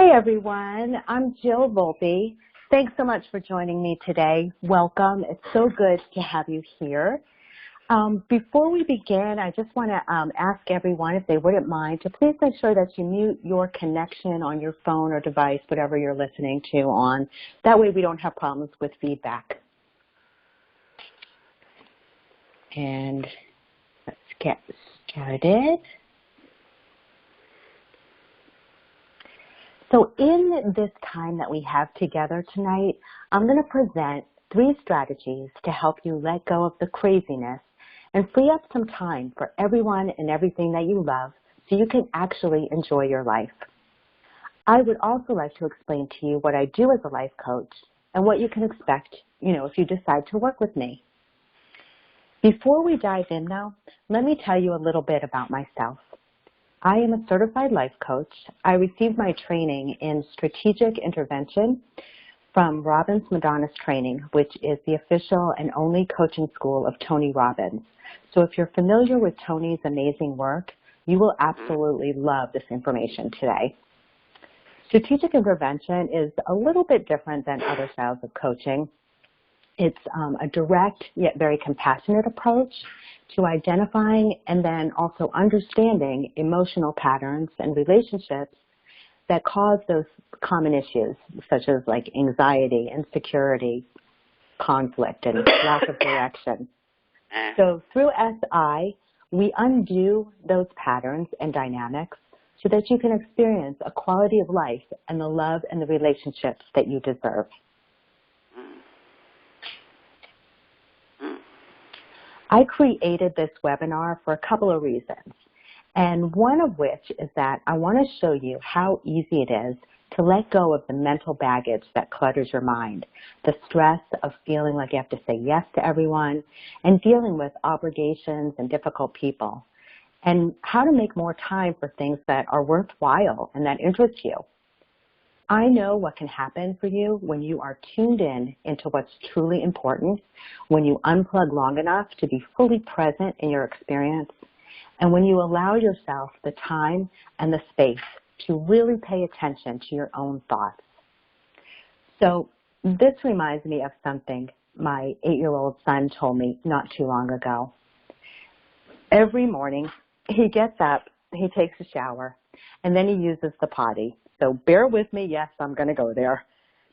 Hi, everyone. I'm Jill Volpe. Thanks so much for joining me today. Welcome. It's so good to have you here. Before we begin, I just want to ask everyone if they wouldn't mind to please make sure that you mute your connection on your phone or device, whatever you're listening to on. That way we don't have problems with feedback. And let's get started. So in this time that we have together tonight, I'm going to present 3 strategies to help you let go of the craziness and free up some time for everyone and everything that you love so you can actually enjoy your life. I would also like to explain to you what I do as a life coach and what you can expect, if you decide to work with me. Before we dive in though, let me tell you a little bit about myself. I am a certified life coach. I received my training in strategic intervention from Robbins-Madanes training, which is the official and only coaching school of Tony Robbins. So if you're familiar with Tony's amazing work, you will absolutely love this information today. Strategic intervention is a little bit different than other styles of coaching. It's a direct yet very compassionate approach to identifying and then also understanding emotional patterns and relationships that cause those common issues, such as like anxiety, insecurity, conflict, and lack of direction. So through SI, we undo those patterns and dynamics so that you can experience a quality of life and the love and the relationships that you deserve. I created this webinar for a couple of reasons, and one of which is that I want to show you how easy it is to let go of the mental baggage that clutters your mind, the stress of feeling like you have to say yes to everyone, and dealing with obligations and difficult people, and how to make more time for things that are worthwhile and that interest you. I know what can happen for you when you are tuned in into what's truly important, when you unplug long enough to be fully present in your experience, and when you allow yourself the time and the space to really pay attention to your own thoughts. So this reminds me of something my 8-year-old son told me not too long ago. Every morning he gets up, he takes a shower, and then he uses the potty. So bear with me. Yes, I'm going to go there.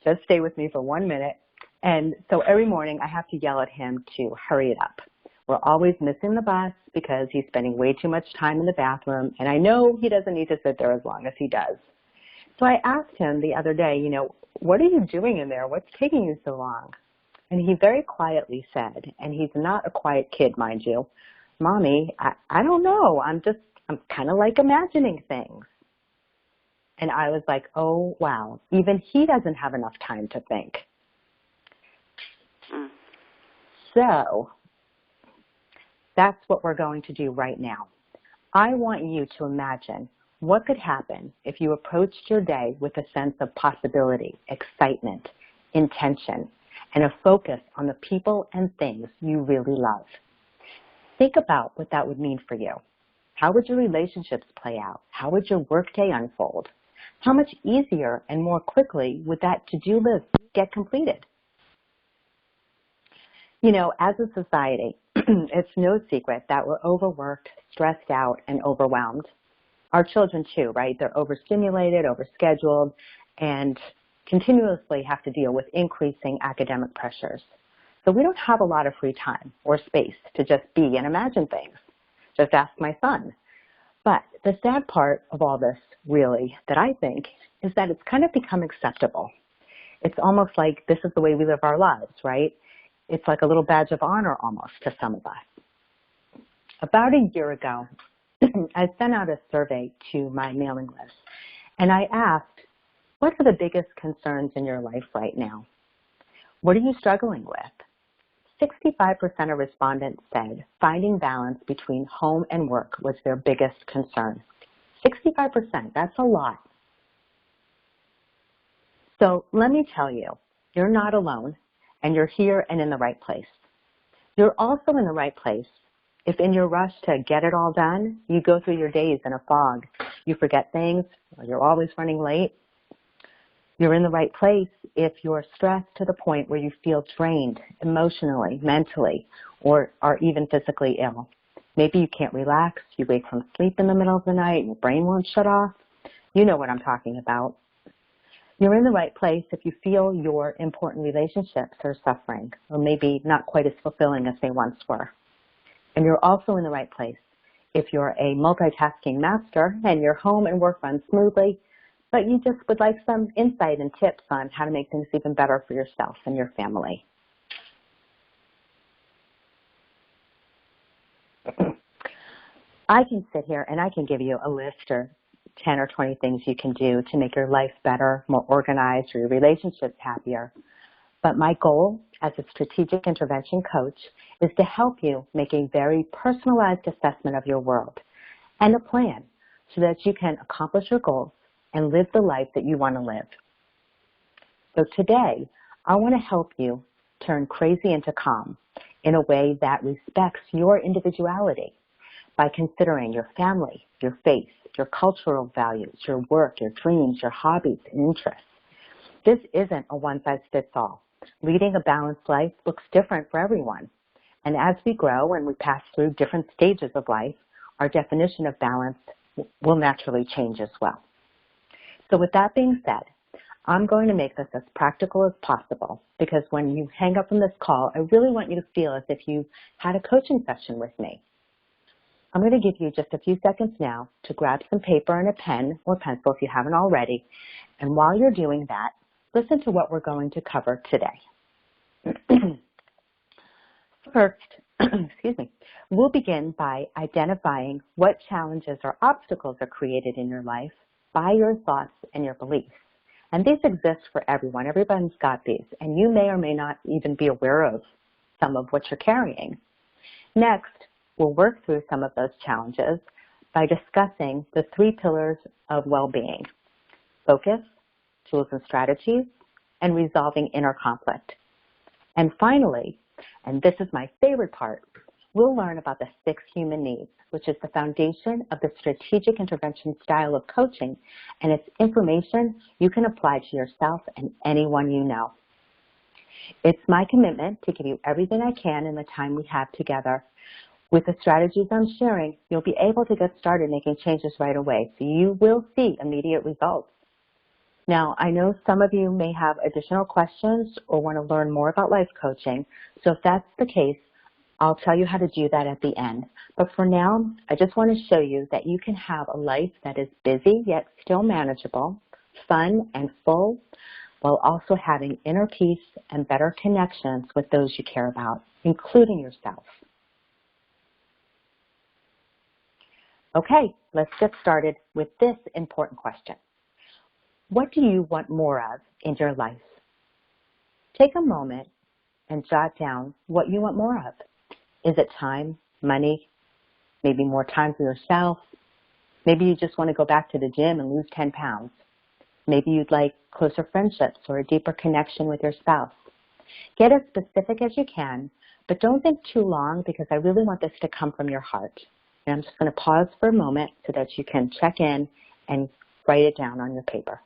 Just stay with me for 1 minute. And so every morning I have to yell at him to hurry it up. We're always missing the bus because he's spending way too much time in the bathroom. And I know he doesn't need to sit there as long as he does. So I asked him the other day, what are you doing in there? What's taking you so long? And he very quietly said, and he's not a quiet kid, mind you, Mommy, I don't know. I'm kind of like imagining things. And I was like, oh, wow, even he doesn't have enough time to think. So that's what we're going to do right now. I want you to imagine what could happen if you approached your day with a sense of possibility, excitement, intention, and a focus on the people and things you really love. Think about what that would mean for you. How would your relationships play out? How would your workday unfold? How much easier and more quickly would that to-do list get completed? As a society, it's no secret that we're overworked, stressed out, and overwhelmed. Our children too, right? They're overstimulated, overscheduled, and continuously have to deal with increasing academic pressures. So we don't have a lot of free time or space to just be and imagine things. Just ask my son. But the sad part of all this, really, that I think, is that it's kind of become acceptable. It's almost like this is the way we live our lives, right? It's like a little badge of honor almost to some of us. About a year ago, I sent out a survey to my mailing list, and I asked, what are the biggest concerns in your life right now? What are you struggling with? 65% of respondents said finding balance between home and work was their biggest concern. 65%, that's a lot. So let me tell you, you're not alone, and you're here and in the right place. You're also in the right place if in your rush to get it all done, you go through your days in a fog, you forget things, or you're always running late. You're in the right place if you're stressed to the point where you feel drained emotionally, mentally, or are even physically ill. Maybe you can't relax, you wake from sleep in the middle of the night, and your brain won't shut off. You know what I'm talking about. You're in the right place if you feel your important relationships are suffering, or maybe not quite as fulfilling as they once were. And you're also in the right place if you're a multitasking master and your home and work run smoothly, but you just would like some insight and tips on how to make things even better for yourself and your family. I can sit here and I can give you a list or 10 or 20 things you can do to make your life better, more organized, or your relationships happier. But my goal as a strategic intervention coach is to help you make a very personalized assessment of your world and a plan so that you can accomplish your goals and live the life that you want to live. So today, I want to help you turn crazy into calm in a way that respects your individuality by considering your family, your faith, your cultural values, your work, your dreams, your hobbies, and interests. This isn't a one-size-fits-all. Leading a balanced life looks different for everyone. And as we grow and we pass through different stages of life, our definition of balance will naturally change as well. So with that being said, I'm going to make this as practical as possible because when you hang up from this call, I really want you to feel as if you had a coaching session with me. I'm going to give you just a few seconds now to grab some paper and a pen or pencil if you haven't already. And while you're doing that, listen to what we're going to cover today. First, excuse me, we'll begin by identifying what challenges or obstacles are created in your life by your thoughts and your beliefs. And these exist for everyone. Everyone's got these, and you may or may not even be aware of some of what you're carrying. Next, we'll work through some of those challenges by discussing the 3 pillars of well-being: focus, tools and strategies, and resolving inner conflict. And finally, and this is my favorite part, we'll learn about the 6 human needs, which is the foundation of the strategic intervention style of coaching, and it's information you can apply to yourself and anyone you know. It's my commitment to give you everything I can in the time we have together. With the strategies I'm sharing, you'll be able to get started making changes right away, so you will see immediate results. Now, I know some of you may have additional questions or want to learn more about life coaching, so if that's the case, I'll tell you how to do that at the end. But for now, I just want to show you that you can have a life that is busy yet still manageable, fun and full, while also having inner peace and better connections with those you care about, including yourself. Okay, let's get started with this important question. What do you want more of in your life? Take a moment and jot down what you want more of. Is it time, money, maybe more time for yourself? Maybe you just want to go back to the gym and lose 10 pounds. Maybe you'd like closer friendships or a deeper connection with your spouse. Get as specific as you can, but don't think too long because I really want this to come from your heart. And I'm just going to pause for a moment so that you can check in and write it down on your paper.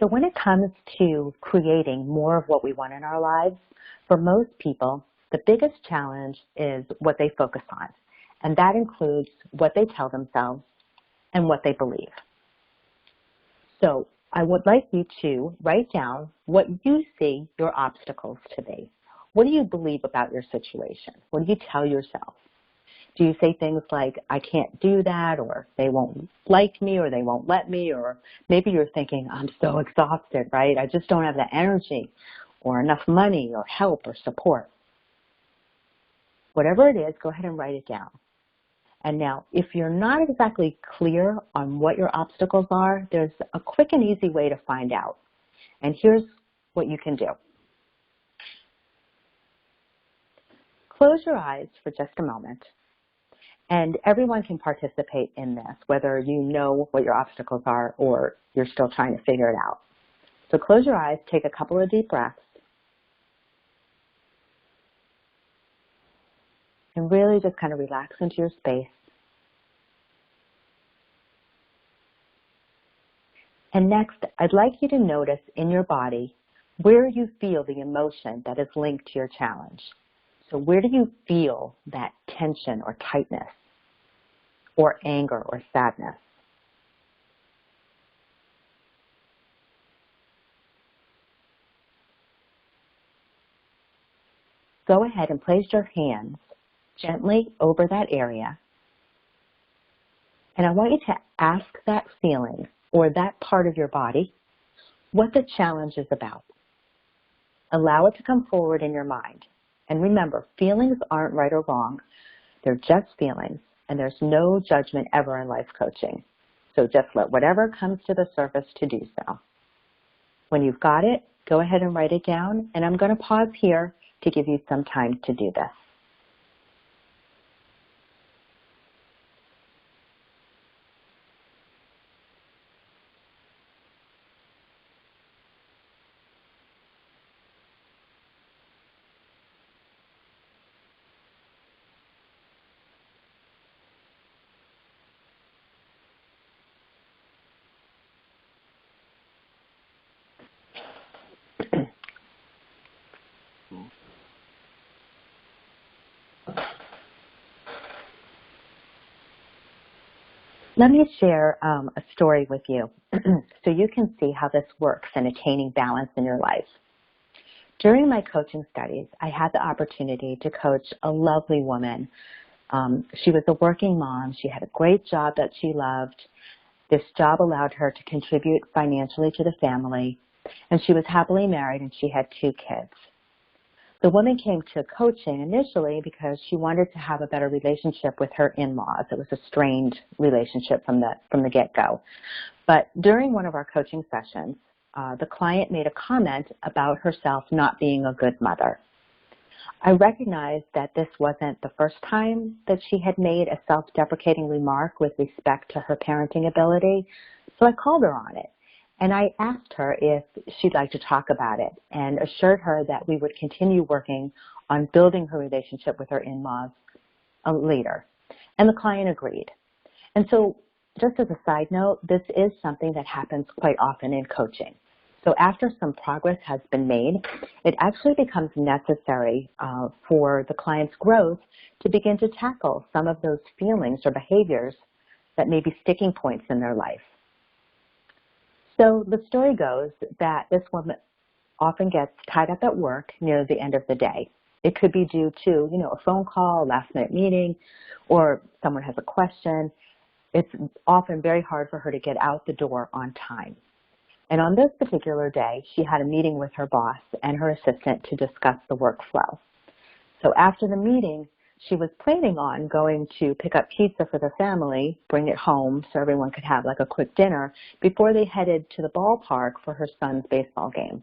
So when it comes to creating more of what we want in our lives, for most people, the biggest challenge is what they focus on. And that includes what they tell themselves and what they believe. So I would like you to write down what you see your obstacles to be. What do you believe about your situation? What do you tell yourself? Do you say things like, I can't do that, or they won't like me, or they won't let me, or maybe you're thinking, I'm so exhausted, right? I just don't have the energy, or enough money, or help, or support. Whatever it is, go ahead and write it down. And now, if you're not exactly clear on what your obstacles are, there's a quick and easy way to find out. And here's what you can do. Close your eyes for just a moment And everyone can participate in this, whether you know what your obstacles are or you're still trying to figure it out. So close your eyes, take a couple of deep breaths, and really just kind of relax into your space. And next, I'd like you to notice in your body where you feel the emotion that is linked to your challenge. So where do you feel that tension or tightness, or anger or sadness? Go ahead and place your hands gently over that area. And I want you to ask that feeling or that part of your body what the challenge is about. Allow it to come forward in your mind. And remember, feelings aren't right or wrong. They're just feelings, and there's no judgment ever in life coaching. So just let whatever comes to the surface to do so. When you've got it, go ahead and write it down, and I'm going to pause here to give you some time to do this. Let me share a story with you so you can see how this works in attaining balance in your life. During my coaching studies, I had the opportunity to coach a lovely woman. She was a working mom. She had a great job that she loved. This job allowed her to contribute financially to the family, and she was happily married, and she had 2 kids. The woman came to coaching initially because she wanted to have a better relationship with her in-laws. It was a strained relationship from the get-go. But during one of our coaching sessions, the client made a comment about herself not being a good mother. I recognized that this wasn't the first time that she had made a self-deprecating remark with respect to her parenting ability, so I called her on it. And I asked her if she'd like to talk about it and assured her that we would continue working on building her relationship with her in-laws later. And the client agreed. And so just as a side note, this is something that happens quite often in coaching. So after some progress has been made, it actually becomes necessary for the client's growth to begin to tackle some of those feelings or behaviors that may be sticking points in their life. So the story goes that this woman often gets tied up at work near the end of the day. It could be due to, a phone call, a last-minute meeting, or someone has a question. It's often very hard for her to get out the door on time. And on this particular day, she had a meeting with her boss and her assistant to discuss the workflow. So after the meeting, she was planning on going to pick up pizza for the family, bring it home so everyone could have like a quick dinner before they headed to the ballpark for her son's baseball game.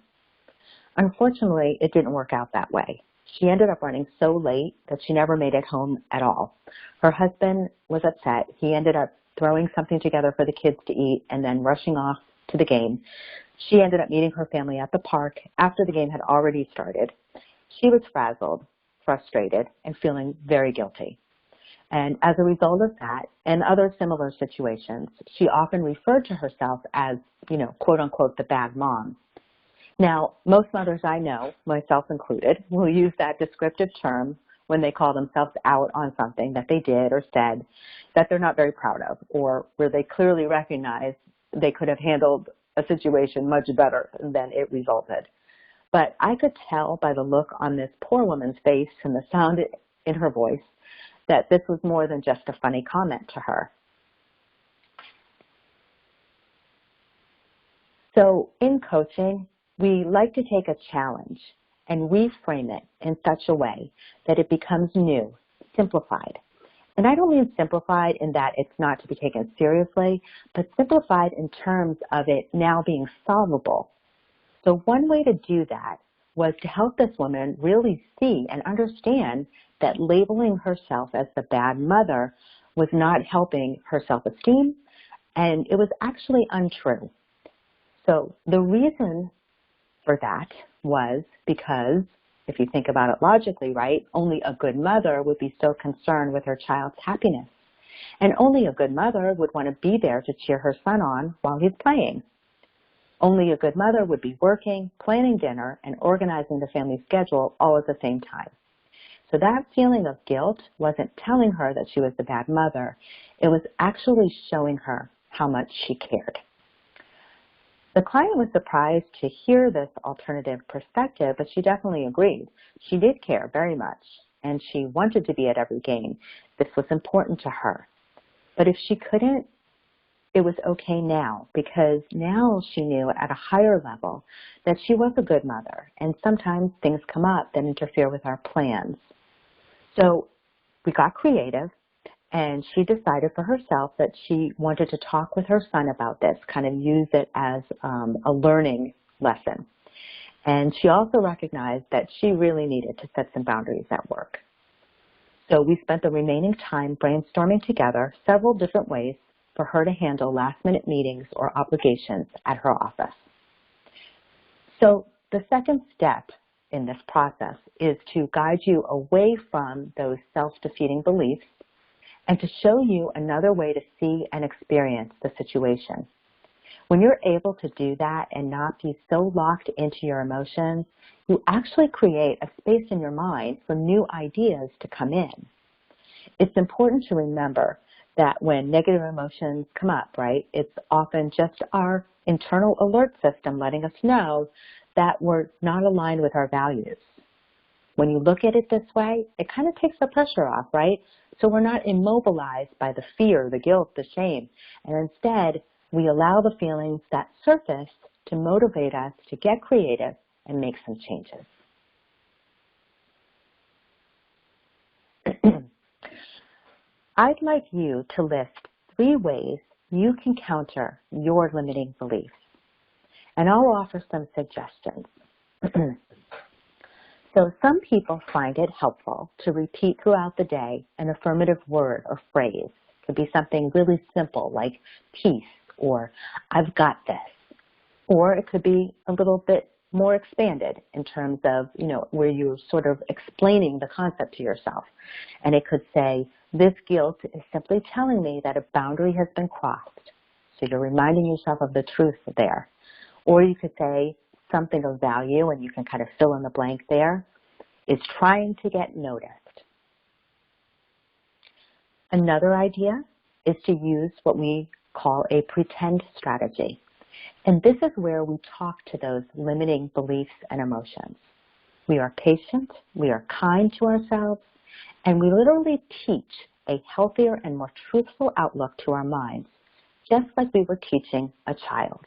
Unfortunately, it didn't work out that way. She ended up running so late that she never made it home at all. Her husband was upset. He ended up throwing something together for the kids to eat and then rushing off to the game. She ended up meeting her family at the park after the game had already started. She was frazzled, frustrated, and feeling very guilty. And as a result of that and other similar situations, she often referred to herself as, quote unquote, the bad mom. Now, most mothers I know, myself included, will use that descriptive term when they call themselves out on something that they did or said that they're not very proud of, or where they clearly recognize they could have handled a situation much better than it resulted. But I could tell by the look on this poor woman's face and the sound in her voice that this was more than just a funny comment to her. So in coaching, we like to take a challenge and reframe it in such a way that it becomes new, simplified. And I don't mean simplified in that it's not to be taken seriously, but simplified in terms of it now being solvable. So one way to do that was to help this woman really see and understand that labeling herself as the bad mother was not helping her self-esteem, and it was actually untrue. So the reason for that was because, if you think about it logically, right, only a good mother would be so concerned with her child's happiness. And only a good mother would want to be there to cheer her son on while he's playing. Only a good mother would be working, planning dinner, and organizing the family schedule all at the same time. So that feeling of guilt wasn't telling her that she was the bad mother. It was actually showing her how much she cared. The client was surprised to hear this alternative perspective, but she definitely agreed. She did care very much, and she wanted to be at every game. This was important to her. But if she couldn't, it was okay now, because now she knew at a higher level that she was a good mother, and sometimes things come up that interfere with our plans. So we got creative, and she decided for herself that she wanted to talk with her son about this, kind of use it as a learning lesson. And she also recognized that she really needed to set some boundaries at work. So we spent the remaining time brainstorming together several different ways for her to handle last-minute meetings or obligations at her office. So the second step in this process is to guide you away from those self-defeating beliefs and to show you another way to see and experience the situation. When you're able to do that and not be so locked into your emotions, you actually create a space in your mind for new ideas to come in. It's important to remember that when negative emotions come up, right, it's often just our internal alert system letting us know that we're not aligned with our values. When you look at it this way, it kind of takes the pressure off, right? So we're not immobilized by the fear, the guilt, the shame, and instead we allow the feelings that surface to motivate us to get creative and make some changes. I'd like you to list 3 ways you can counter your limiting beliefs, and I'll offer some suggestions. So some people find it helpful to repeat throughout the day an affirmative word or phrase. It could be something really simple like peace or I've got this. Or it could be a little bit more expanded in terms of, where you're sort of explaining the concept to yourself. And it could say, this guilt is simply telling me that a boundary has been crossed. So you're reminding yourself of the truth there. Or you could say something of value, and you can kind of fill in the blank there, is trying to get noticed. Another idea is to use what we call a pretend strategy. And this is where we talk to those limiting beliefs and emotions. We are patient, we are kind to ourselves, and we literally teach a healthier and more truthful outlook to our minds, just like we were teaching a child.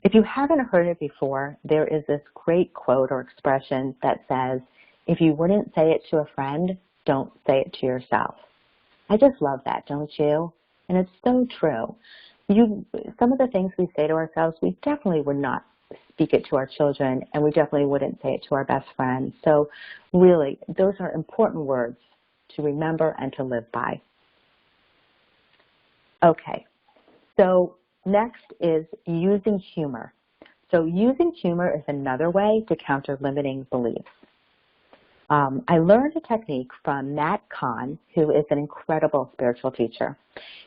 If you haven't heard it before, there is this great quote or expression that says, if you wouldn't say it to a friend, don't say it to yourself. I just love that, don't you? And it's so true. Some of the things we say to ourselves, we definitely would not speak it to our children, and we definitely wouldn't say it to our best friend. So really, those are important words to remember and to live by. Okay, so next is using humor. So using humor is another way to counter limiting beliefs. I learned a technique from Matt Kahn, who is an incredible spiritual teacher.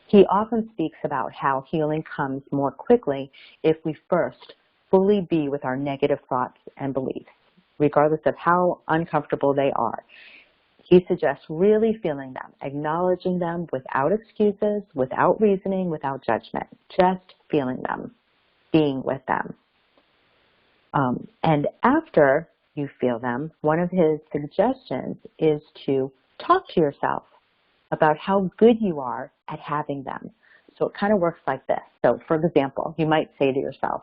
He often speaks about how healing comes more quickly if we first fully be with our negative thoughts and beliefs, regardless of how uncomfortable they are. He suggests really feeling them, acknowledging them without excuses, without reasoning, without judgment, just feeling them, being with them. And after you feel them, one of his suggestions is to talk to yourself about how good you are at having them. So it kind of works like this. So for example, you might say to yourself,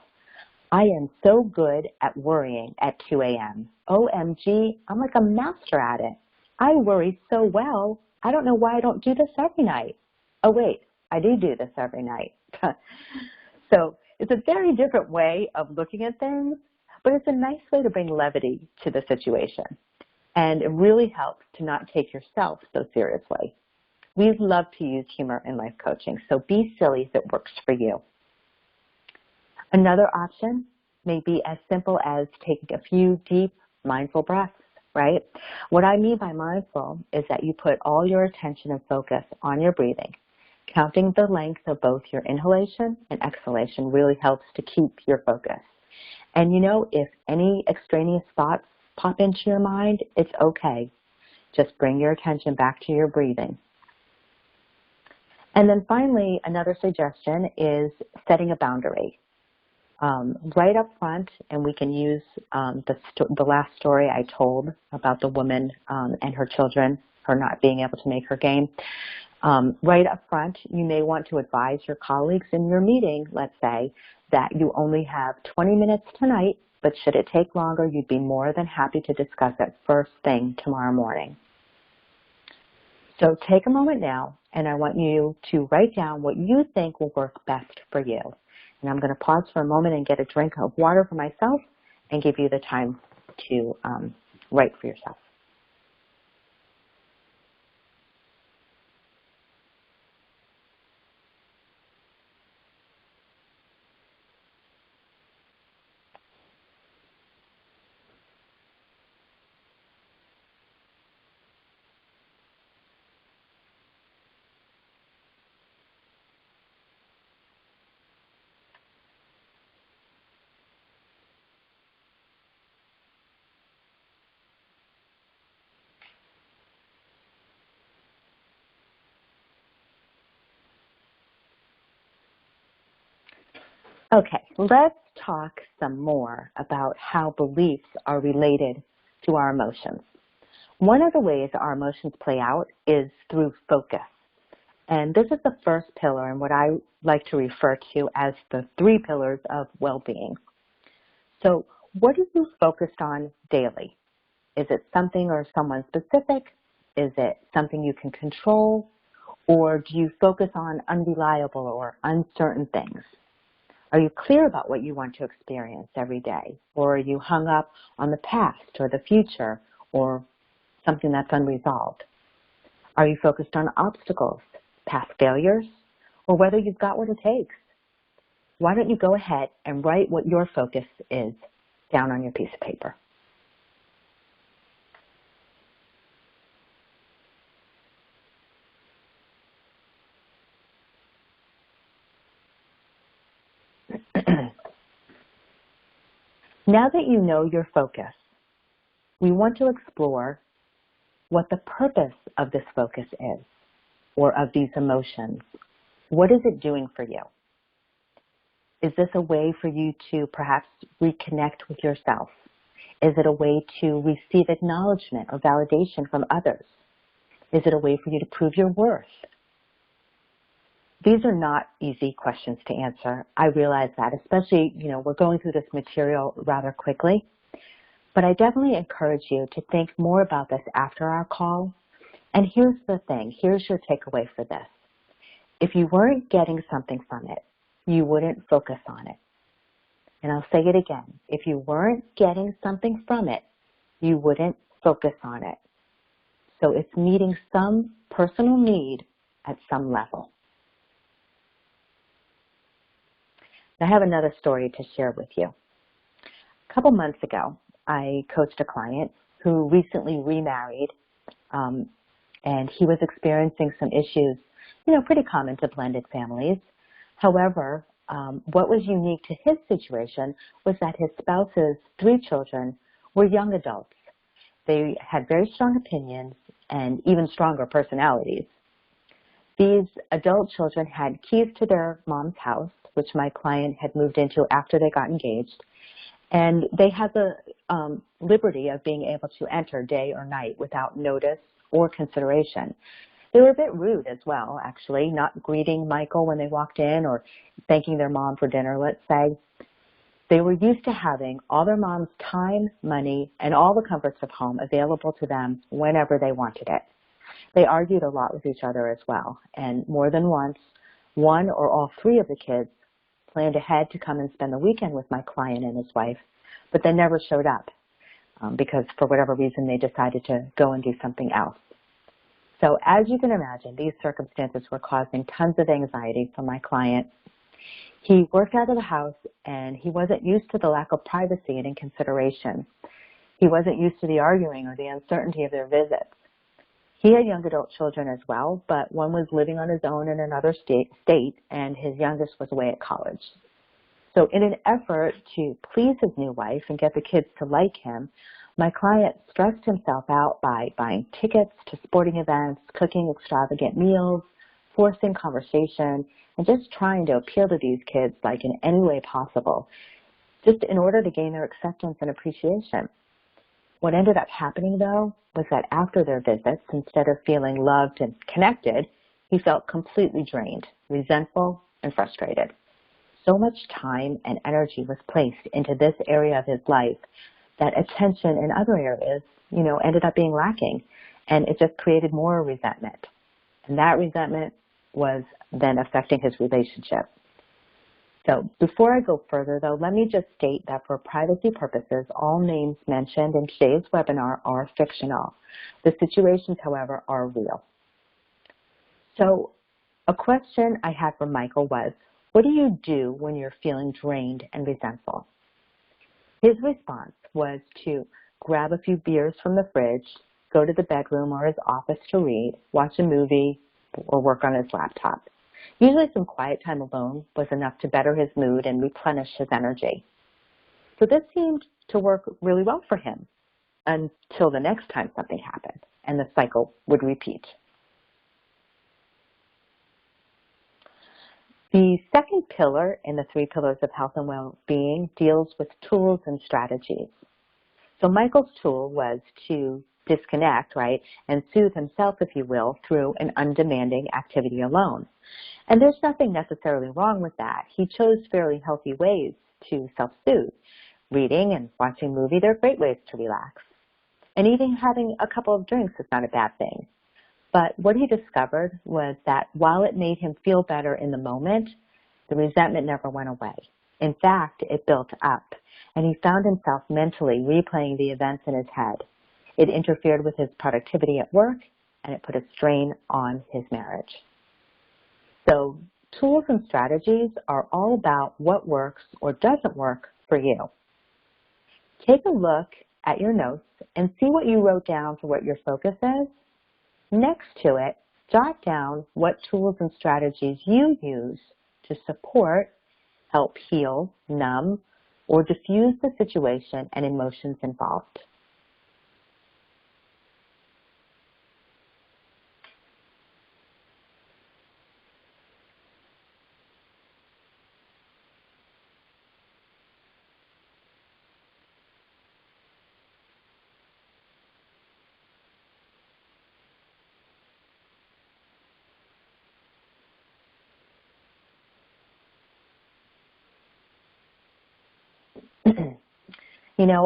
I am so good at worrying at 2 a.m. OMG, I'm like a master at it. I worry so well, I don't know why I don't do this every night. Oh wait, I do this every night. So it's a very different way of looking at things, but it's a nice way to bring levity to the situation. And it really helps to not take yourself so seriously. We love to use humor in life coaching, so be silly if it works for you. Another option may be as simple as taking a few deep, mindful breaths, right? What I mean by mindful is that you put all your attention and focus on your breathing. Counting the length of both your inhalation and exhalation really helps to keep your focus. And you know, if any extraneous thoughts pop into your mind, it's okay. Just bring your attention back to your breathing. And then finally, another suggestion is setting a boundary. Right up front, and we can use the last story I told about the woman and her children, her not being able to make her game. Right up front, you may want to advise your colleagues in your meeting, let's say, that you only have 20 minutes tonight, but should it take longer, you'd be more than happy to discuss it first thing tomorrow morning. So take a moment now, and I want you to write down what you think will work best for you. And I'm going to pause for a moment and get a drink of water for myself and give you the time to write for yourself. Okay, let's talk some more about how beliefs are related to our emotions. One of the ways our emotions play out is through focus. And this is the first pillar and what I like to refer to as the 3 pillars of well-being. So what are you focused on daily? Is it something or someone specific? Is it something you can control? Or do you focus on unreliable or uncertain things? Are you clear about what you want to experience every day? Or are you hung up on the past or the future or something that's unresolved? Are you focused on obstacles, past failures, or whether you've got what it takes? Why don't you go ahead and write what your focus is down on your piece of paper? Now that you know your focus, we want to explore what the purpose of this focus is, or of these emotions. What is it doing for you? Is this a way for you to perhaps reconnect with yourself? Is it a way to receive acknowledgement or validation from others? Is it a way for you to prove your worth? These are not easy questions to answer. I realize that, especially, we're going through this material rather quickly. But I definitely encourage you to think more about this after our call. And here's the thing. Here's your takeaway for this. If you weren't getting something from it, you wouldn't focus on it. And I'll say it again. If you weren't getting something from it, you wouldn't focus on it. So it's meeting some personal need at some level. I have another story to share with you. A couple months ago, I coached a client who recently remarried, and he was experiencing some issues, pretty common to blended families. However, what was unique to his situation was that his spouse's 3 children were young adults. They had very strong opinions and even stronger personalities. These adult children had keys to their mom's house, which my client had moved into after they got engaged, and they had the liberty of being able to enter day or night without notice or consideration. They were a bit rude as well, actually, not greeting Michael when they walked in or thanking their mom for dinner, let's say. They were used to having all their mom's time, money, and all the comforts of home available to them whenever they wanted it. They argued a lot with each other as well, and more than once, one or all 3 of the kids planned ahead to come and spend the weekend with my client and his wife, but they never showed up because for whatever reason they decided to go and do something else. So as you can imagine, these circumstances were causing tons of anxiety for my client. He worked out of the house and he wasn't used to the lack of privacy and in consideration. He wasn't used to the arguing or the uncertainty of their visits. He had young adult children as well, but one was living on his own in another state and his youngest was away at college. So in an effort to please his new wife and get the kids to like him, my client stressed himself out by buying tickets to sporting events, cooking extravagant meals, forcing conversation, and just trying to appeal to these kids like in any way possible, just in order to gain their acceptance and appreciation. What ended up happening, though, was that after their visits, instead of feeling loved and connected, he felt completely drained, resentful, and frustrated. So much time and energy was placed into this area of his life that attention in other areas, ended up being lacking, and it just created more resentment. And that resentment was then affecting his relationship. So before I go further, though, let me just state that for privacy purposes, all names mentioned in today's webinar are fictional. The situations, however, are real. So a question I had for Michael was, what do you do when you're feeling drained and resentful? His response was to grab a few beers from the fridge, go to the bedroom or his office to read, watch a movie, or work on his laptop. Usually some quiet time alone was enough to better his mood and replenish his energy. So this seemed to work really well for him until the next time something happened, and the cycle would repeat. The second pillar in the 3 pillars of health and well-being deals with tools and strategies. So Michael's tool was to disconnect, right, and soothe himself, if you will, through an undemanding activity alone. And there's nothing necessarily wrong with that. He chose fairly healthy ways to self-soothe. Reading and watching a movie, they're great ways to relax. And even having a couple of drinks is not a bad thing. But what he discovered was that while it made him feel better in the moment, the resentment never went away. In fact, it built up, and he found himself mentally replaying the events in his head. It interfered with his productivity at work, and it put a strain on his marriage. So tools and strategies are all about what works or doesn't work for you. Take a look at your notes and see what you wrote down for what your focus is. Next to it, jot down what tools and strategies you use to support, help heal, numb, or diffuse the situation and emotions involved.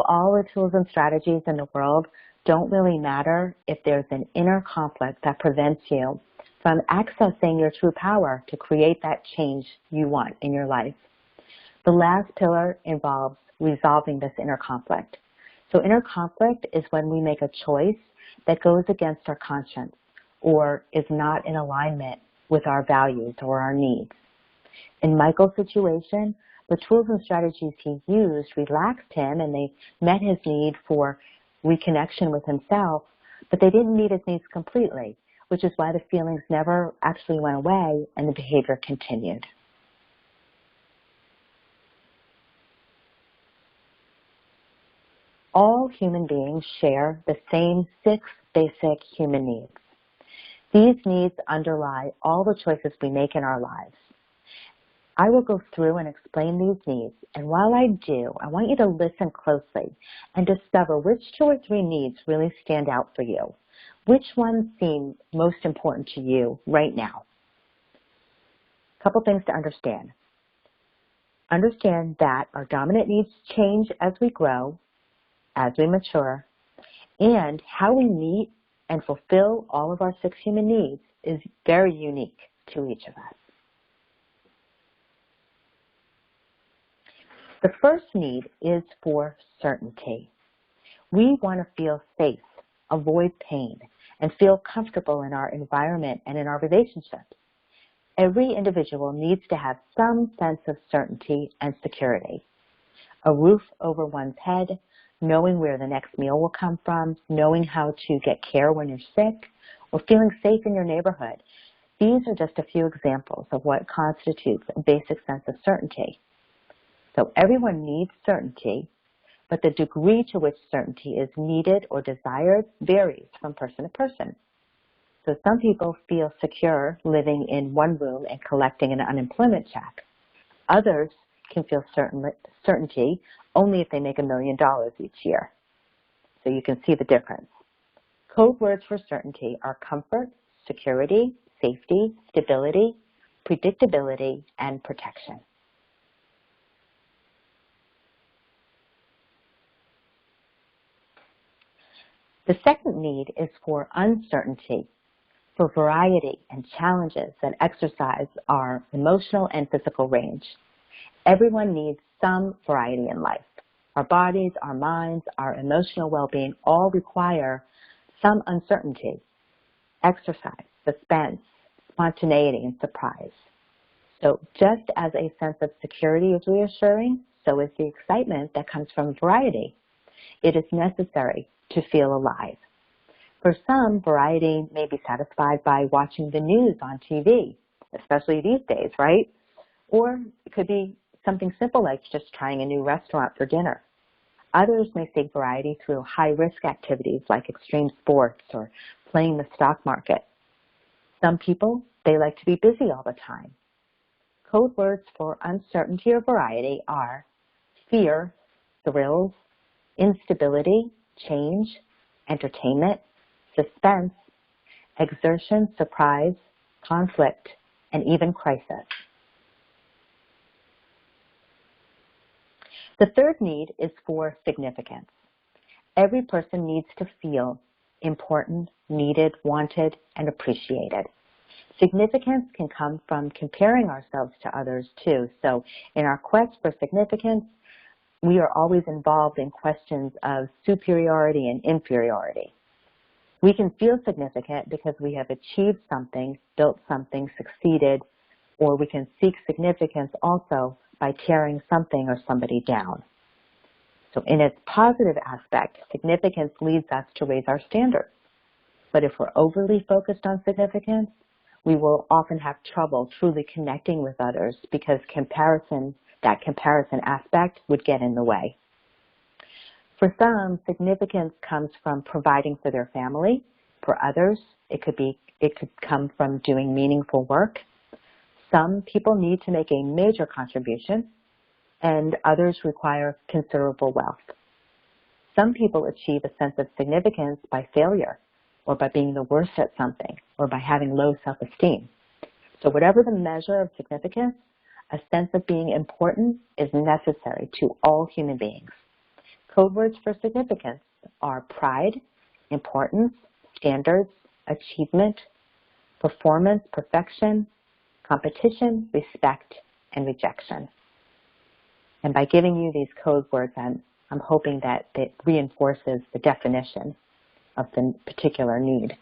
All the tools and strategies in the world don't really matter if there's an inner conflict that prevents you from accessing your true power to create that change you want in your life. The last pillar involves resolving this inner conflict. So inner conflict is when we make a choice that goes against our conscience or is not in alignment with our values or our needs. In Michael's situation, the tools and strategies he used relaxed him and they met his need for reconnection with himself, but they didn't meet his needs completely, which is why the feelings never actually went away and the behavior continued. All human beings share the same 6 basic human needs. These needs underlie all the choices we make in our lives. I will go through and explain these needs, and while I do, I want you to listen closely and discover which 2 or 3 needs really stand out for you. Which ones seem most important to you right now? A couple things to understand. Understand that our dominant needs change as we grow, as we mature, and how we meet and fulfill all of our 6 human needs is very unique to each of us. The first need is for certainty. We want to feel safe, avoid pain, and feel comfortable in our environment and in our relationships. Every individual needs to have some sense of certainty and security. A roof over one's head, knowing where the next meal will come from, knowing how to get care when you're sick, or feeling safe in your neighborhood. These are just a few examples of what constitutes a basic sense of certainty. So everyone needs certainty, but the degree to which certainty is needed or desired varies from person to person. So some people feel secure living in one room and collecting an unemployment check. Others can feel certainty only if they make $1 million each year. So you can see the difference. Code words for certainty are comfort, security, safety, stability, predictability, and protection. The second need is for uncertainty, for variety and challenges that exercise our emotional and physical range. Everyone needs some variety in life. Our bodies, our minds, our emotional well-being all require some uncertainty, exercise, suspense, spontaneity, and surprise. So just as a sense of security is reassuring, so is the excitement that comes from variety. It is necessary to feel alive. For some, variety may be satisfied by watching the news on TV, especially these days, right? Or it could be something simple like just trying a new restaurant for dinner. Others may seek variety through high-risk activities like extreme sports or playing the stock market. Some people, they like to be busy all the time. Code words for uncertainty or variety are fear, thrills, instability, change, entertainment, suspense, exertion, surprise, conflict, and even crisis. The third need is for significance. Every person needs to feel important, needed, wanted, and appreciated. Significance can come from comparing ourselves to others too. So in our quest for significance, we are always involved in questions of superiority and inferiority. We can feel significant because we have achieved something, built something, succeeded, or we can seek significance also by tearing something or somebody down. So in its positive aspect, significance leads us to raise our standards. But if we're overly focused on significance, we will often have trouble truly connecting with others because that comparison aspect would get in the way. For some, significance comes from providing for their family. For others, it could come from doing meaningful work. Some people need to make a major contribution, and others require considerable wealth. Some people achieve a sense of significance by failure, or by being the worst at something, or by having low self-esteem. So whatever the measure of significance, a sense of being important is necessary to all human beings. Code words for significance are pride, importance, standards, achievement, performance, perfection, competition, respect, and rejection. And by giving you these code words, I'm hoping that it reinforces the definition of the particular need.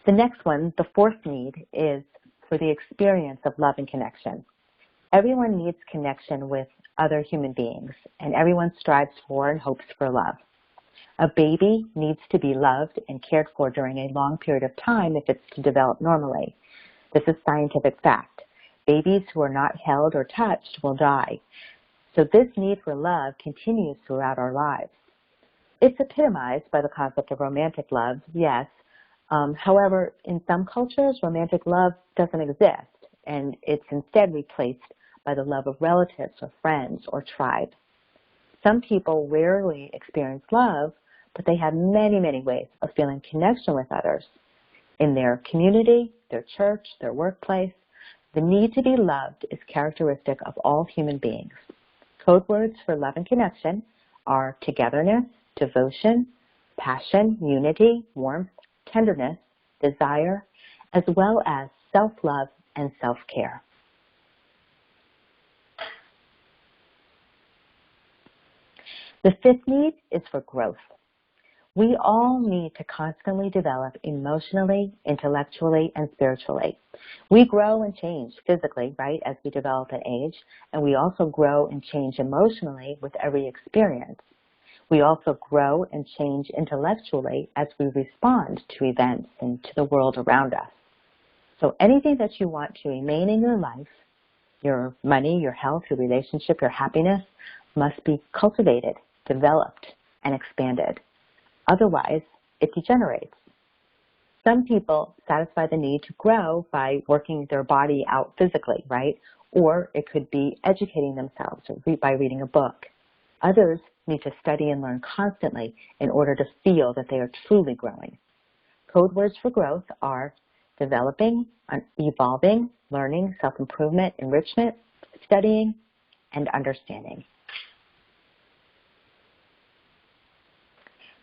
The next one, the fourth need, is for the experience of love and connection. Everyone needs connection with other human beings, and everyone strives for and hopes for love. A baby needs to be loved and cared for during a long period of time if it's to develop normally. This is scientific fact. Babies who are not held or touched will die. So this need for love continues throughout our lives. It's epitomized by the concept of romantic love, yes. However, in some cultures, romantic love doesn't exist, and it's instead replaced by the love of relatives or friends or tribe. Some people rarely experience love, but they have many, many ways of feeling connection with others. In their community, their church, their workplace, the need to be loved is characteristic of all human beings. Code words for love and connection are togetherness, devotion, passion, unity, warmth, tenderness, desire, as well as self-love and self-care. The fifth need is for growth. We all need to constantly develop emotionally, intellectually, and spiritually. We grow and change physically, right, as we develop and age, and we also grow and change emotionally with every experience. We also grow and change intellectually as we respond to events and to the world around us. So anything that you want to remain in your life, your money, your health, your relationship, your happiness, must be cultivated, developed, and expanded. Otherwise, it degenerates. Some people satisfy the need to grow by working their body out physically, right? Or it could be educating themselves or by reading a book. Others need to study and learn constantly in order to feel that they are truly growing. Code words for growth are developing, evolving, learning, self-improvement, enrichment, studying, and understanding.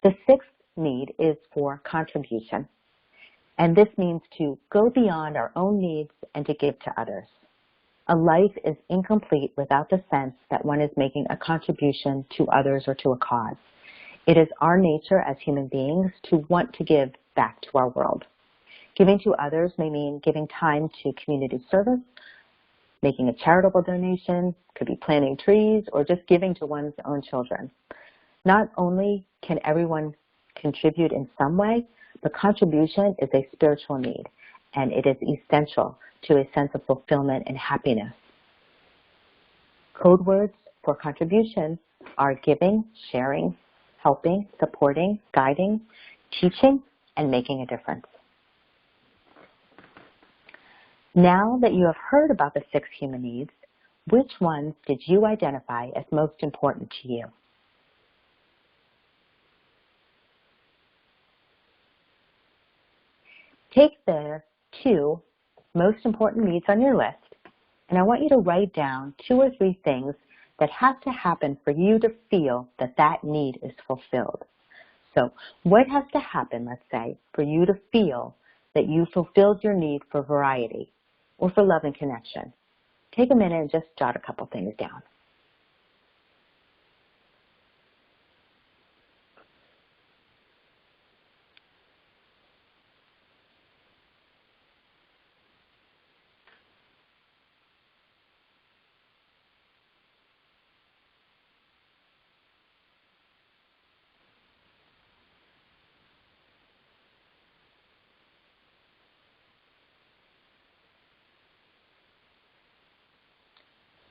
The sixth need is for contribution, and this means to go beyond our own needs and to give to others. A life is incomplete without the sense that one is making a contribution to others or to a cause. It is our nature as human beings to want to give back to our world. Giving to others may mean giving time to community service, making a charitable donation, could be planting trees, or just giving to one's own children. Not only can everyone contribute in some way, but contribution is a spiritual need, and it is essential to a sense of fulfillment and happiness. Code words for contribution are giving, sharing, helping, supporting, guiding, teaching, and making a difference. Now that you have heard about the 6 human needs, which ones did you identify as most important to you? Take the 2 most important needs on your list, and I want you to write down 2 or 3 things that have to happen for you to feel that that need is fulfilled. So what has to happen, let's say, for you to feel that you fulfilled your need for variety or for love and connection? Take a minute and just jot a couple things down.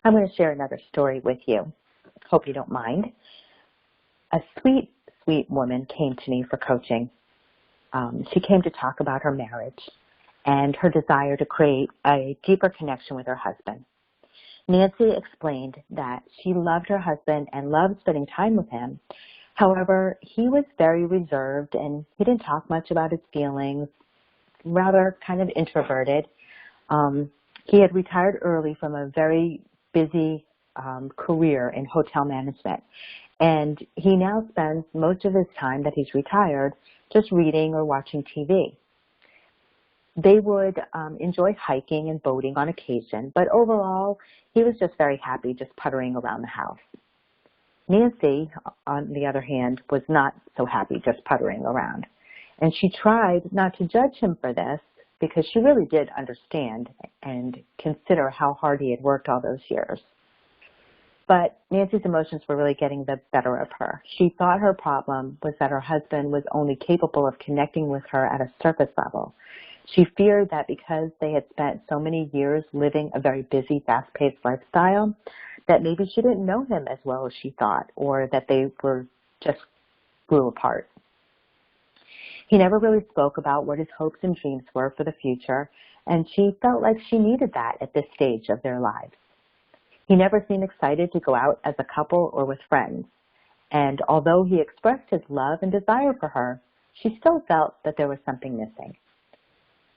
I'm going to share another story with you. Hope you don't mind. A sweet, sweet woman came to me for coaching. She came to talk about her marriage and her desire to create a deeper connection with her husband. Nancy explained that she loved her husband and loved spending time with him. However, he was very reserved and he didn't talk much about his feelings, rather kind of introverted. He had retired early from a very busy career in hotel management, and he now spends most of his time that he's retired just reading or watching TV. They would enjoy hiking and boating on occasion, but overall, he was just very happy just puttering around the house. Nancy, on the other hand, was not so happy just puttering around, and she tried not to judge him for this because she really did understand and consider how hard he had worked all those years. But Nancy's emotions were really getting the better of her. She thought her problem was that her husband was only capable of connecting with her at a surface level. She feared that because they had spent so many years living a very busy, fast-paced lifestyle, that maybe she didn't know him as well as she thought, or that they were just grew apart. He never really spoke about what his hopes and dreams were for the future, and she felt like she needed that at this stage of their lives. He never seemed excited to go out as a couple or with friends, and although he expressed his love and desire for her, she still felt that there was something missing.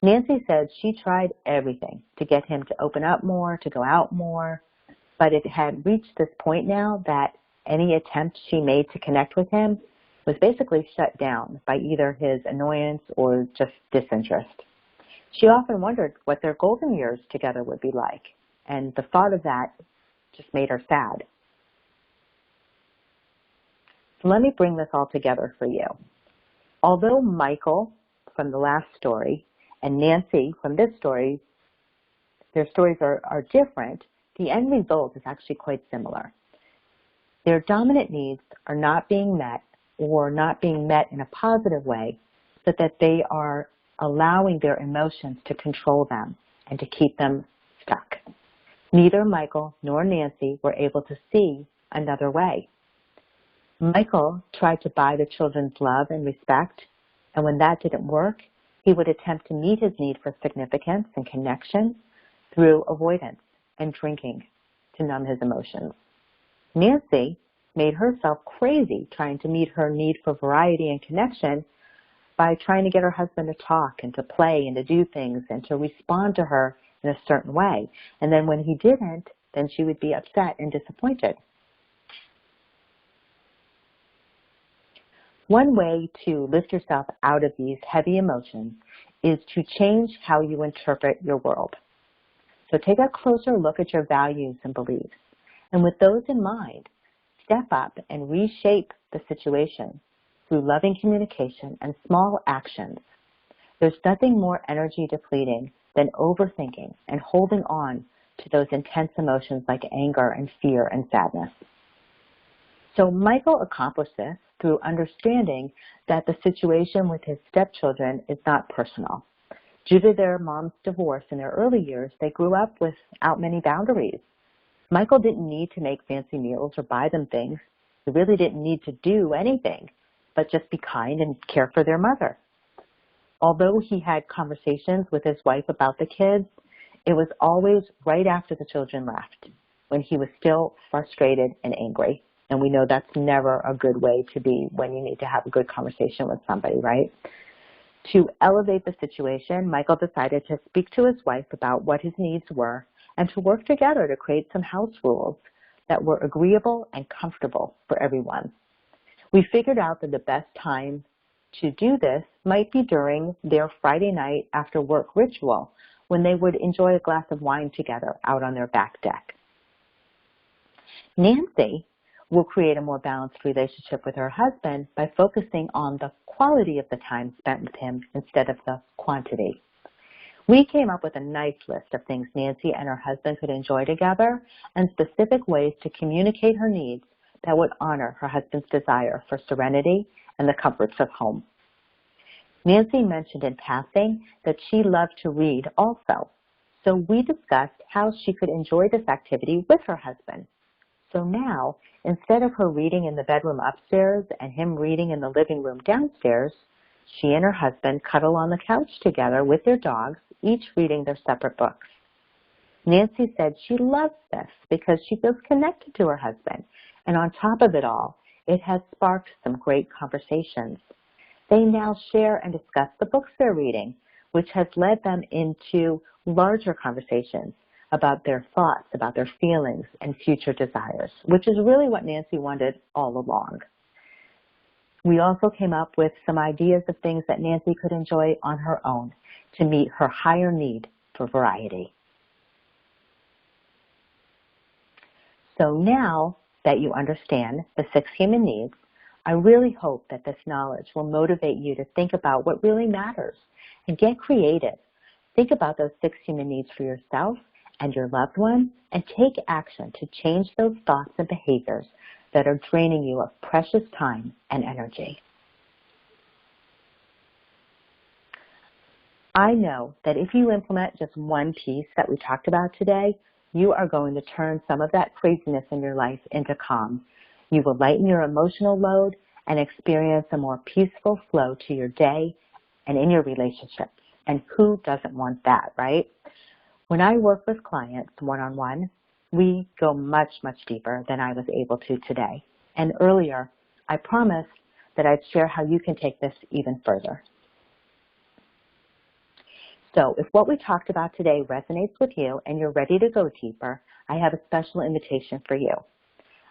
Nancy said she tried everything to get him to open up more, to go out more, but it had reached this point now that any attempt she made to connect with him was basically shut down by either his annoyance or just disinterest. She often wondered what their golden years together would be like, and the thought of that just made her sad. So let me bring this all together for you. Although Michael from the last story and Nancy from this story, their stories are different, the end result is actually quite similar. Their dominant needs are not being met or not being met in a positive way so that they are allowing their emotions to control them and to keep them stuck. Neither Michael nor Nancy were able to see another way. Michael tried to buy the children's love and respect, and when that didn't work, he would attempt to meet his need for significance and connection through avoidance and drinking to numb his emotions. Nancy made herself crazy trying to meet her need for variety and connection by trying to get her husband to talk and to play and to do things and to respond to her in a certain way. And then when he didn't, then she would be upset and disappointed. One way to lift yourself out of these heavy emotions is to change how you interpret your world. So take a closer look at your values and beliefs. And with those in mind, step up and reshape the situation through loving communication and small actions. There's nothing more energy depleting than overthinking and holding on to those intense emotions like anger and fear and sadness. So Michael accomplished this through understanding that the situation with his stepchildren is not personal. Due to their mom's divorce in their early years, they grew up without many boundaries. Michael didn't need to make fancy meals or buy them things. He really didn't need to do anything but just be kind and care for their mother. Although he had conversations with his wife about the kids, it was always right after the children left, when he was still frustrated and angry. And we know that's never a good way to be when you need to have a good conversation with somebody, right? To elevate the situation, Michael decided to speak to his wife about what his needs were and to work together to create some house rules that were agreeable and comfortable for everyone. We figured out that the best time to do this might be during their Friday night after work ritual, when they would enjoy a glass of wine together out on their back deck. Nancy will create a more balanced relationship with her husband by focusing on the quality of the time spent with him instead of the quantity. We came up with a nice list of things Nancy and her husband could enjoy together and specific ways to communicate her needs that would honor her husband's desire for serenity and the comforts of home. Nancy mentioned in passing that she loved to read also, so we discussed how she could enjoy this activity with her husband. So now, instead of her reading in the bedroom upstairs and him reading in the living room downstairs, she and her husband cuddle on the couch together with their dogs, each reading their separate books. Nancy said she loves this because she feels connected to her husband, and on top of it all, it has sparked some great conversations. They now share and discuss the books they're reading, which has led them into larger conversations about their thoughts, about their feelings, and future desires, which is really what Nancy wanted all along. We also came up with some ideas of things that Nancy could enjoy on her own to meet her higher need for variety. So now that you understand the 6 human needs, I really hope that this knowledge will motivate you to think about what really matters and get creative. Think about those 6 human needs for yourself and your loved one, and take action to change those thoughts and behaviors that are draining you of precious time and energy. I know that if you implement just one piece that we talked about today, you are going to turn some of that craziness in your life into calm. You will lighten your emotional load and experience a more peaceful flow to your day and in your relationships. And who doesn't want that, right? When I work with clients one-on-one, we go much, much deeper than I was able to today. And earlier, I promised that I'd share how you can take this even further. So if what we talked about today resonates with you and you're ready to go deeper, I have a special invitation for you.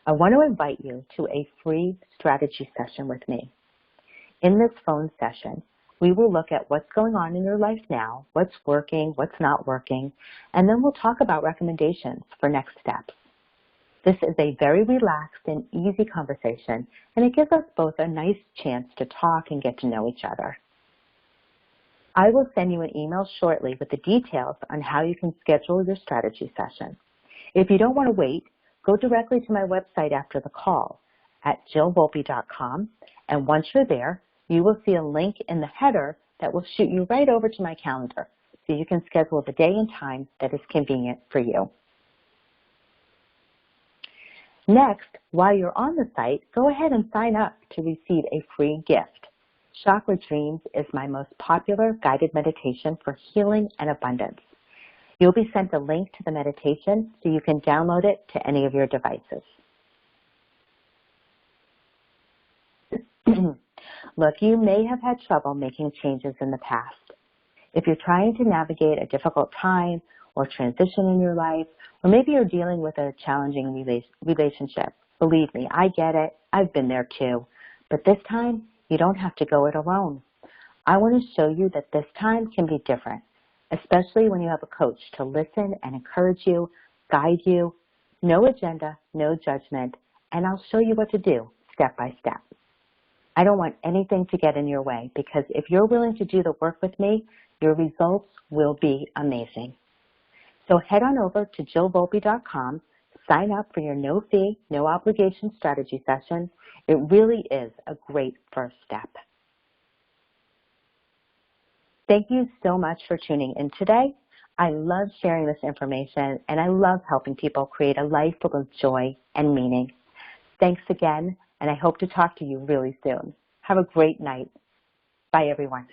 I want to invite you to a free strategy session with me. In this phone session, we will look at what's going on in your life now, what's working, what's not working, and then we'll talk about recommendations for next steps. This is a very relaxed and easy conversation, and it gives us both a nice chance to talk and get to know each other. I will send you an email shortly with the details on how you can schedule your strategy session. If you don't want to wait, go directly to my website after the call at jillvolpe.com, and once you're there, you will see a link in the header that will shoot you right over to my calendar, so you can schedule the day and time that is convenient for you. Next, while you're on the site, go ahead and sign up to receive a free gift. Chakra Dreams is my most popular guided meditation for healing and abundance. You'll be sent a link to the meditation so you can download it to any of your devices. Look, you may have had trouble making changes in the past. If you're trying to navigate a difficult time or transition in your life, or maybe you're dealing with a challenging relationship, believe me, I get it. I've been there too. But this time, you don't have to go it alone. I want to show you that this time can be different, especially when you have a coach to listen and encourage you, guide you, no agenda, no judgment, and I'll show you what to do step by step. I don't want anything to get in your way, because if you're willing to do the work with me, your results will be amazing. So head on over to jillvolpe.com, sign up for your no-fee, no-obligation strategy session. It really is a great first step. Thank you so much for tuning in today. I love sharing this information, and I love helping people create a life full of joy and meaning. Thanks again, and I hope to talk to you really soon. Have a great night. Bye, everyone.